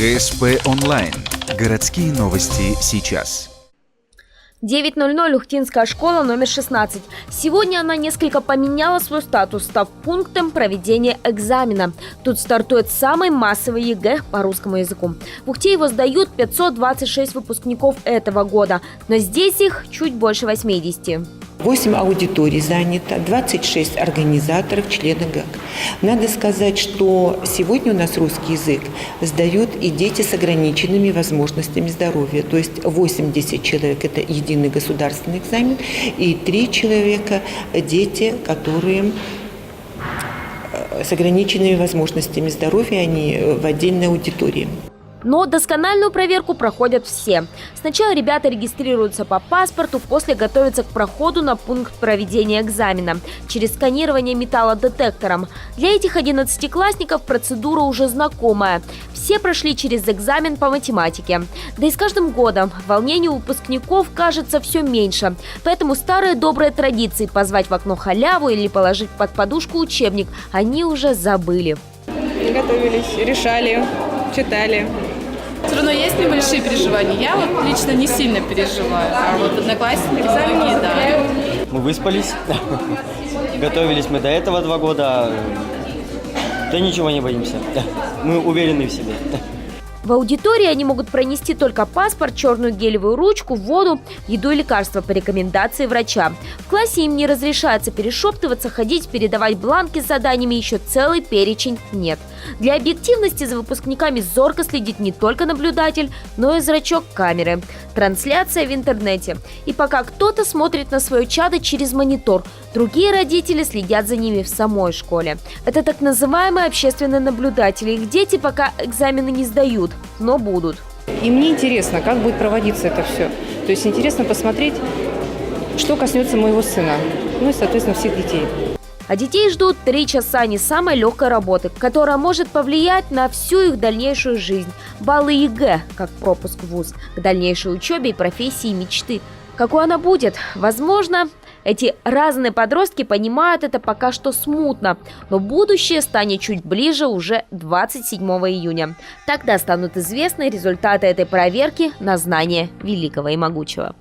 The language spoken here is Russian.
ГСП онлайн. Городские новости сейчас. 9:00 Ухтинская школа номер 16. Сегодня она несколько поменяла свой статус, став пунктом проведения экзамена. Тут стартует самый массовый ЕГЭ по русскому языку. В Ухте его сдают 526 выпускников этого года, но здесь их чуть больше 80. 8 аудиторий занято, 26 организаторов, члены ГАК. Надо сказать, что сегодня у нас русский язык сдают и дети с ограниченными возможностями здоровья. То есть 80 человек – это единый государственный экзамен, и 3 человека – дети, которые с ограниченными возможностями здоровья, они в отдельной аудитории. Но доскональную проверку проходят все. Сначала ребята регистрируются по паспорту, после готовятся к проходу на пункт проведения экзамена через сканирование металлодетектором. Для этих 11-классников процедура уже знакомая. Все прошли через экзамен по математике. Да и с каждым годом волнений у выпускников кажется все меньше. Поэтому старые добрые традиции позвать в окно халяву или положить под подушку учебник они уже забыли. Готовились, решали, читали. Все равно есть небольшие переживания. Я вот лично не сильно переживаю, а вот одноклассники многие, да. Мы выспались, готовились мы до этого 2 года, да ничего не боимся, мы уверены в себе. В аудитории они могут пронести только паспорт, черную гелевую ручку, воду, еду и лекарства по рекомендации врача. В классе им не разрешается перешептываться, ходить, передавать бланки с заданиями, еще целый перечень нет. Для объективности за выпускниками зорко следит не только наблюдатель, но и зрачок камеры. Трансляция в интернете. И пока кто-то смотрит на свое чадо через монитор, другие родители следят за ними в самой школе. Это так называемые общественные наблюдатели. Их дети пока экзамены не сдают, но будут. И мне интересно, как будет проводиться это все. То есть интересно посмотреть, что коснется моего сына, ну и, соответственно, всех детей. А детей ждут 3 часа не самой легкой работы, которая может повлиять на всю их дальнейшую жизнь. Баллы ЕГЭ, как пропуск в вуз, к дальнейшей учебе и профессии мечты. Какой она будет? Возможно, эти разные подростки понимают это пока что смутно, но будущее станет чуть ближе уже 27 июня. Тогда станут известны результаты этой проверки на знание великого и могучего.